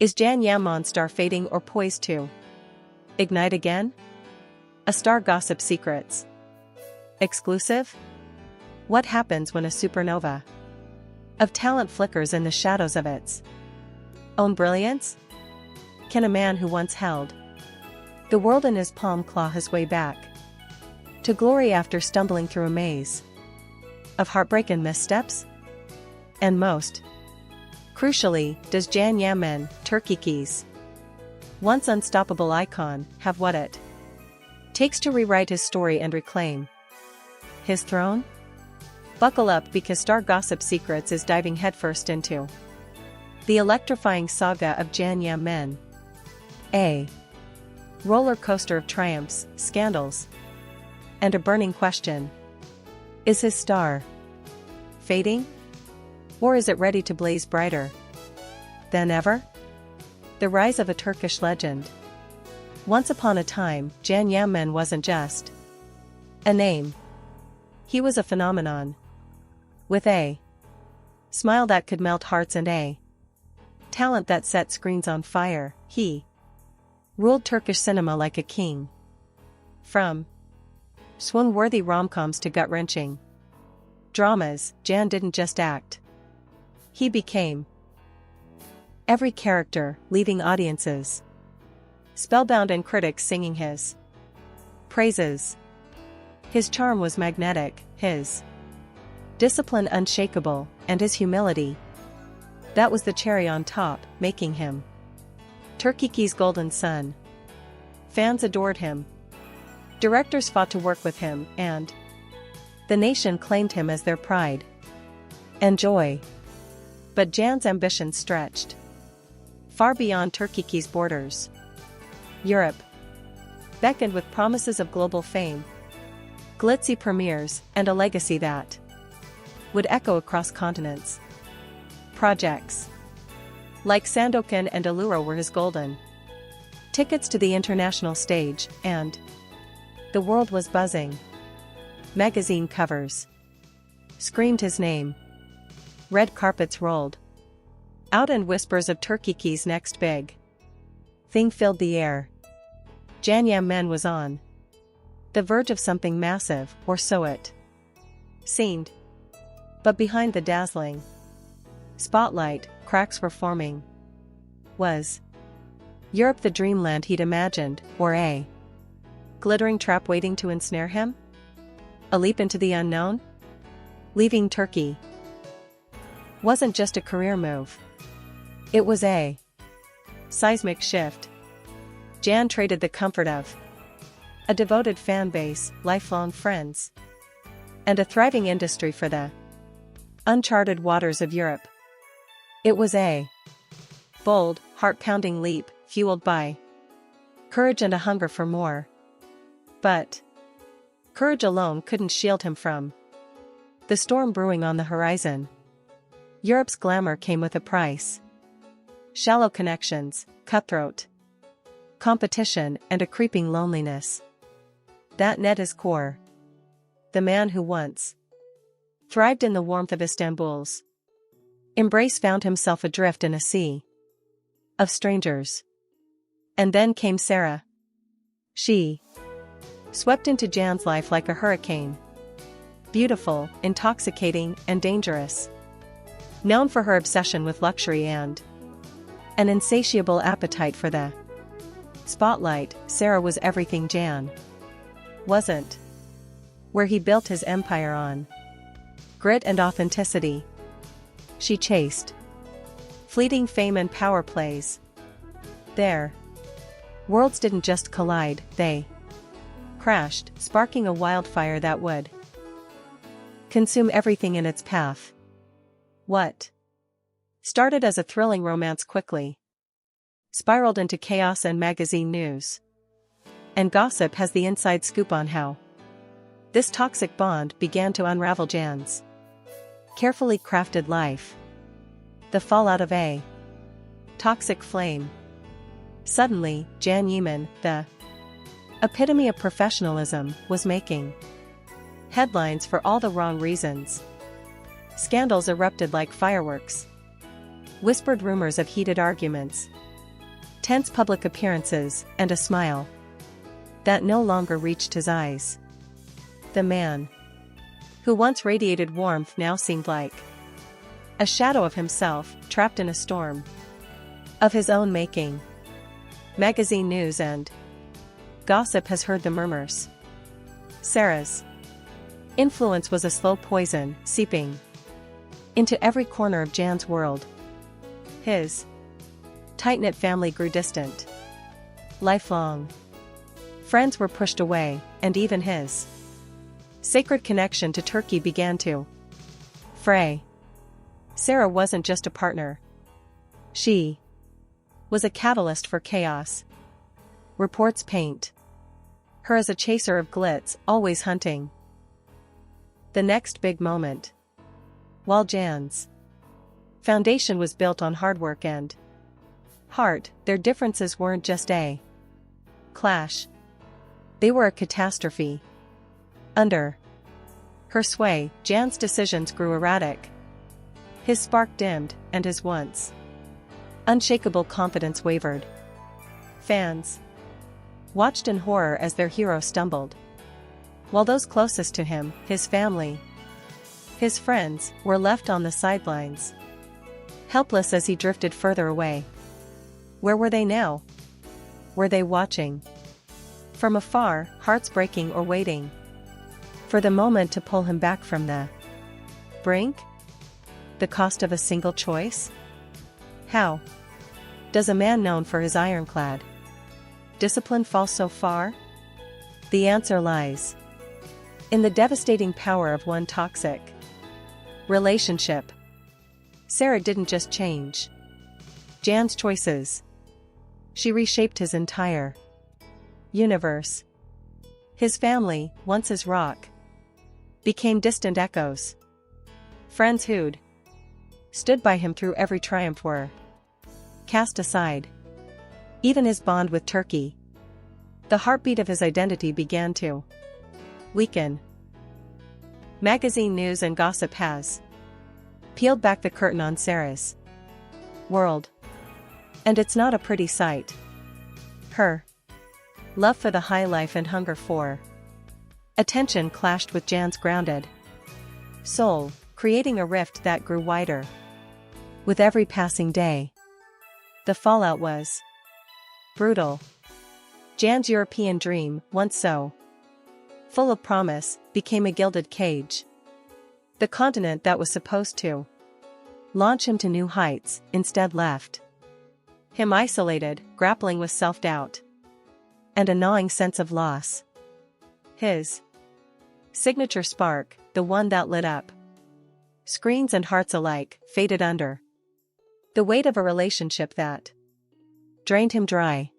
Is Can Yaman star fading or poised to ignite again? A star gossip secrets. Exclusive? What happens when a supernova of talent flickers in the shadows of its own brilliance? Can a man who once held the world in his palm claw his way back to glory after stumbling through a maze of heartbreak and missteps? And most crucially, does Can Yaman, Turkish, once unstoppable icon, have what it takes to rewrite his story and reclaim his throne? Buckle up, because Star Gossip Secrets is diving headfirst into the electrifying saga of Can Yaman. A roller coaster of triumphs, scandals, and a burning question. Is his star fading? Or is it ready to blaze brighter than ever? The rise of a Turkish legend. Once upon a time, Can Yaman wasn't just a name. He was a phenomenon. With a smile that could melt hearts and a talent that set screens on fire, he ruled Turkish cinema like a king. From swoon-worthy rom-coms to gut-wrenching dramas, Can didn't just act. He became every character, leaving audiences spellbound and critics singing his praises. His charm was magnetic, his discipline unshakable, and his humility, that was the cherry on top, making him Turkey's golden son. Fans adored him. Directors fought to work with him, and the nation claimed him as their pride and joy. But Can's ambitions stretched far beyond Turkey's borders. Europe beckoned with promises of global fame, glitzy premieres, and a legacy that would echo across continents. Projects like Sandokan and Allura were his golden tickets to the international stage, and the world was buzzing. Magazine covers screamed his name. Red carpets rolled out, and whispers of Turkey's next big thing filled the air. Can Yaman was on the verge of something massive, or so it seemed. But behind the dazzling spotlight, cracks were forming. Was Europe the dreamland he'd imagined, or a glittering trap waiting to ensnare him? A leap into the unknown? Leaving Turkey wasn't just a career move. It was a seismic shift. Can traded the comfort of a devoted fan base, lifelong friends, and a thriving industry for the uncharted waters of Europe. It was a bold, heart-pounding leap, fueled by courage and a hunger for more. But courage alone couldn't shield him from the storm brewing on the horizon. Europe's glamour came with a price. Shallow connections, cutthroat competition, and a creeping loneliness that knit his core. The man who once thrived in the warmth of Istanbul's embrace found himself adrift in a sea of strangers. And then came Sara. She swept into Can's life like a hurricane. Beautiful, intoxicating, and dangerous. Known for her obsession with luxury and an insatiable appetite for the spotlight, Sara was everything Can wasn't. Where he built his empire on grit and authenticity, she chased fleeting fame and power plays. There, worlds didn't just collide, they crashed, sparking a wildfire that would consume everything in its path. What started as a thrilling romance quickly spiraled into chaos and magazine news. And gossip has the inside scoop on how this toxic bond began to unravel Can's carefully crafted life. The fallout of a toxic flame. Suddenly, Can Yaman, the epitome of professionalism, was making headlines for all the wrong reasons. Scandals erupted like fireworks. Whispered rumors of heated arguments. Tense public appearances, and a smile that no longer reached his eyes. The man who once radiated warmth now seemed like a shadow of himself, trapped in a storm of his own making. Magazine news and gossip has heard the murmurs. Sara's influence was a slow poison, seeping into every corner of Jan's world. His tight-knit family grew distant. Lifelong friends were pushed away, and even his sacred connection to Turkey began to fray. Sara wasn't just a partner. She was a catalyst for chaos. Reports paint her as a chaser of glitz, always hunting the next big moment. While Jan's foundation was built on hard work and heart, their differences weren't just a clash. They were a catastrophe. Under her sway, Jan's decisions grew erratic. His spark dimmed, and his once unshakable confidence wavered. Fans watched in horror as their hero stumbled, while those closest to him, his family, his friends, were left on the sidelines, helpless as he drifted further away. Where were they now? Were they watching from afar, hearts breaking, or waiting for the moment to pull him back from the brink? The cost of a single choice? How does a man known for his ironclad discipline fall so far? The answer lies in the devastating power of one toxic relationship. Sara didn't just change Jan's choices. She reshaped his entire universe. His family, once his rock, became distant echoes. Friends who'd stood by him through every triumph were cast aside. Even his bond with Turkey, the heartbeat of his identity, began to weaken. Magazine news and gossip has peeled back the curtain on Sara's world. And it's not a pretty sight. Her love for the high life and hunger for attention clashed with Jan's grounded soul, creating a rift that grew wider with every passing day. The fallout was brutal. Jan's European dream, once so full of promise, became a gilded cage. The continent that was supposed to launch him to new heights instead left him isolated, grappling with self-doubt and a gnawing sense of loss. His signature spark, the one that lit up screens and hearts alike, faded under the weight of a relationship that drained him dry.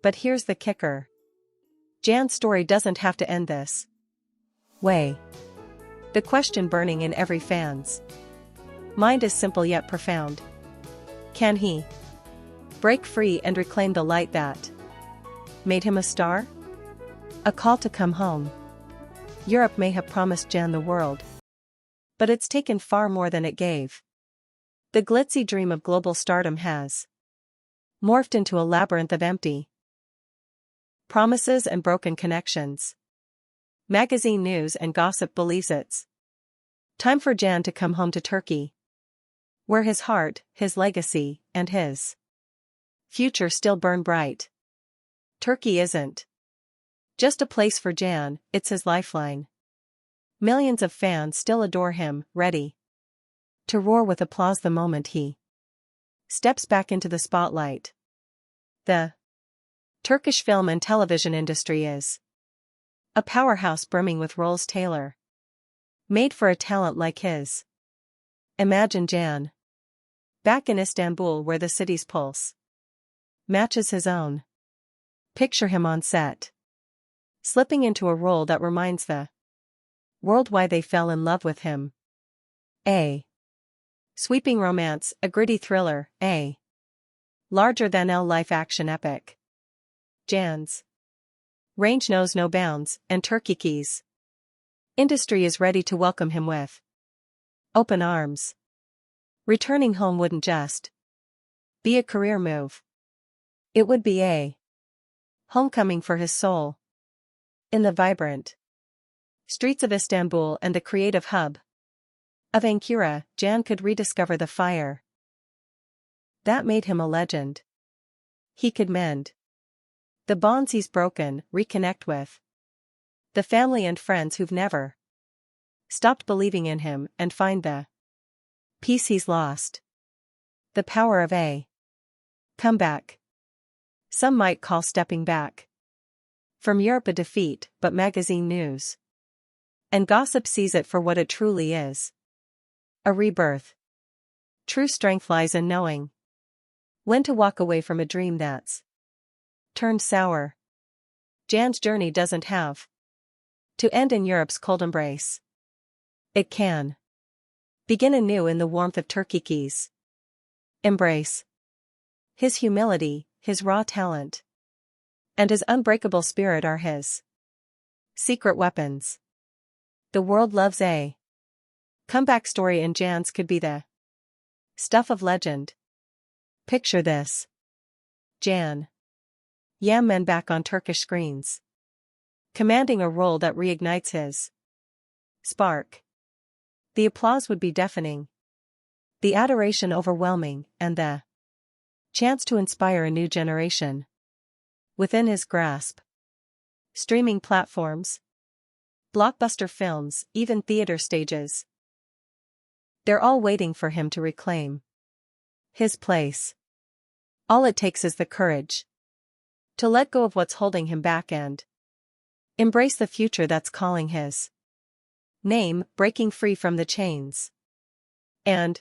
But here's the kicker. Jan's story doesn't have to end this way. The question burning in every fan's mind is simple yet profound. Can he break free and reclaim the light that made him a star? A call to come home. Europe may have promised Jan the world, but it's taken far more than it gave. The glitzy dream of global stardom has morphed into a labyrinth of empty promises and broken connections. Magazine news and gossip believes it's time for Jan to come home to Turkey, where his heart, his legacy, and his future still burn bright. Turkey isn't just a place for Jan, it's his lifeline. Millions of fans still adore him, ready to roar with applause the moment he steps back into the spotlight. The Turkish film and television industry is a powerhouse brimming with roles tailor-made for a talent like his. Imagine Jan back in Istanbul, where the city's pulse matches his own. Picture him on set, slipping into a role that reminds the world why they fell in love with him. A sweeping romance, a gritty thriller, a larger-than-life life action epic. Jan's range knows no bounds, and Turkey's industry is ready to welcome him with open arms. Returning home wouldn't just be a career move. It would be a homecoming for his soul. In the vibrant streets of Istanbul and the creative hub of Ankara, Can could rediscover the fire that made him a legend. He could mend the bonds he's broken, reconnect with the family and friends who've never stopped believing in him, and find the peace he's lost. The power of a comeback. Some might call stepping back from Europe a defeat, but magazine news and gossip sees it for what it truly is. A rebirth. True strength lies in knowing when to walk away from a dream that's turned sour. Can's journey doesn't have to end in Europe's cold embrace. It can begin anew in the warmth of Turkey's embrace. His humility, his raw talent, and his unbreakable spirit are his secret weapons. The world loves a comeback story, and Can's could be the stuff of legend. Picture this. Can Yaman back on Turkish screens, commanding a role that reignites his spark. The applause would be deafening, the adoration overwhelming, and the chance to inspire a new generation within his grasp. Streaming platforms, blockbuster films, even theater stages. They're all waiting for him to reclaim his place. All it takes is the courage to let go of what's holding him back and embrace the future that's calling his name, breaking free from the chains. And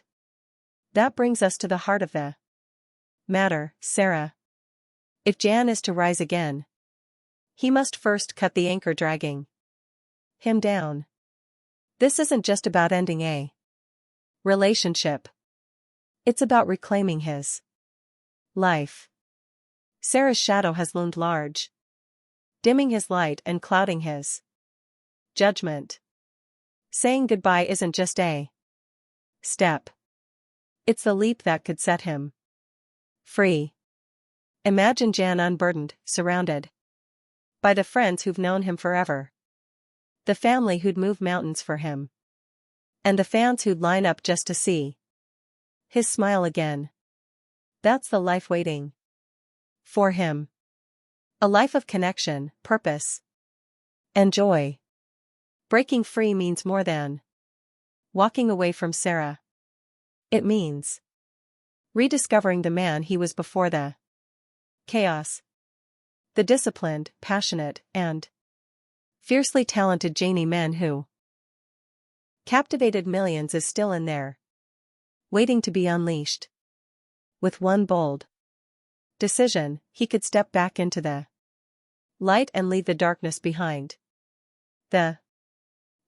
that brings us to the heart of the matter, Sara. If Can is to rise again, he must first cut the anchor dragging him down. This isn't just about ending a relationship. It's about reclaiming his life. Sara's shadow has loomed large, dimming his light and clouding his judgment. Saying goodbye isn't just a step. It's the leap that could set him free. Imagine Can unburdened, surrounded by the friends who've known him forever, the family who'd move mountains for him, and the fans who'd line up just to see his smile again. That's the life waiting for him. A life of connection, purpose, and joy. Breaking free means more than walking away from Sara. It means rediscovering the man he was before the chaos. The disciplined, passionate, and fiercely talented Can man who captivated millions is still in there, waiting to be unleashed. With one bold decision, he could step back into the light and leave the darkness behind. The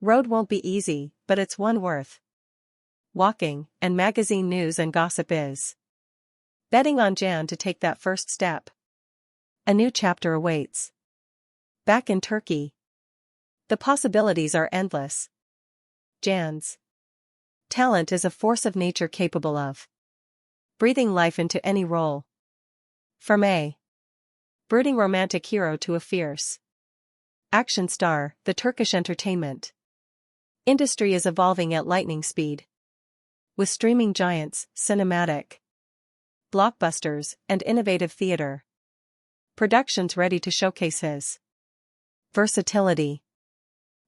road won't be easy, but it's one worth walking, and magazine news and gossip is betting on Can to take that first step. A new chapter awaits. Back in Turkey, the possibilities are endless. Can's talent is a force of nature capable of breathing life into any role. From a brooding romantic hero to a fierce action star, the Turkish entertainment industry is evolving at lightning speed. With streaming giants, cinematic blockbusters, and innovative theater productions ready to showcase his versatility.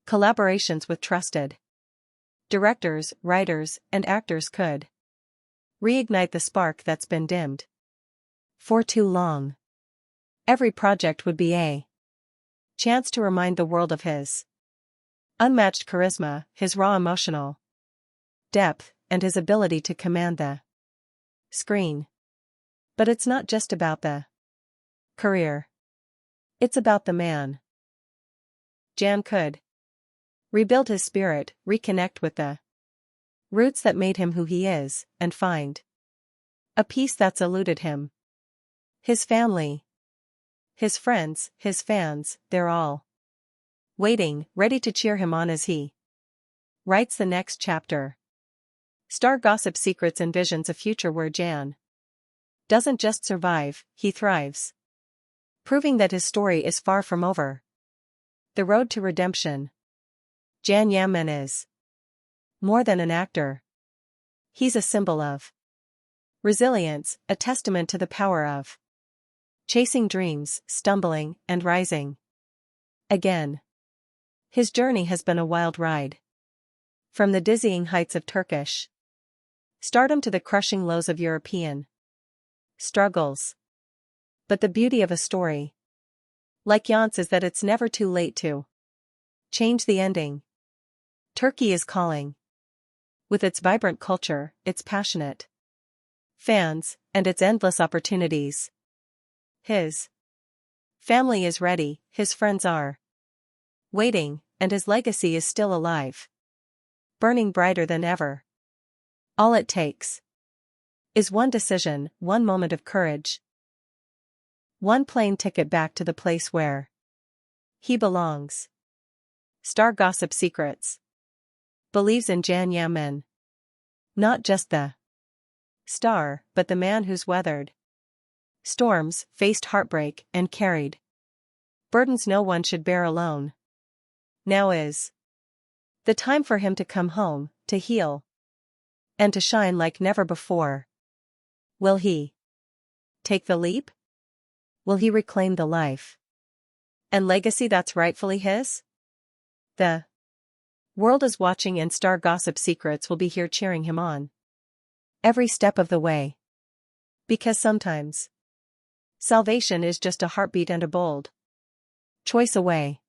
Collaborations with trusted directors, writers, and actors could reignite the spark that's been dimmed for too long. Every project would be a chance to remind the world of his unmatched charisma, his raw emotional depth, and his ability to command the screen. But it's not just about the career. It's about the man. Can could rebuild his spirit, reconnect with the roots that made him who he is, and find a peace that's eluded him. His family, his friends, his fans, they're all waiting, ready to cheer him on as he writes the next chapter. Star Gossip Secrets envisions a future where Can Doesn't just survive, he thrives. Proving that his story is far from over. The road to redemption. Can Yaman is more than an actor. He's a symbol of resilience, a testament to the power of chasing dreams, stumbling, and rising again. His journey has been a wild ride. From the dizzying heights of Turkish stardom to the crushing lows of European struggles. But the beauty of a story like Jan's is that it's never too late to change the ending. Turkey is calling. With its vibrant culture, its passionate fans, and its endless opportunities. His family is ready, his friends are waiting, and his legacy is still alive. Burning brighter than ever. All it takes is one decision, one moment of courage. One plane ticket back to the place where he belongs. Star Gossip Secrets believes in Can Yaman. Not just the star, but the man who's weathered storms, faced heartbreak, and carried burdens no one should bear alone. Now is the time for him to come home, to heal, and to shine like never before. Will he take the leap? Will he reclaim the life and legacy that's rightfully his? The world is watching, and Star Gossip Secrets will be here cheering him on every step of the way. Because sometimes salvation is just a heartbeat and a bold choice away.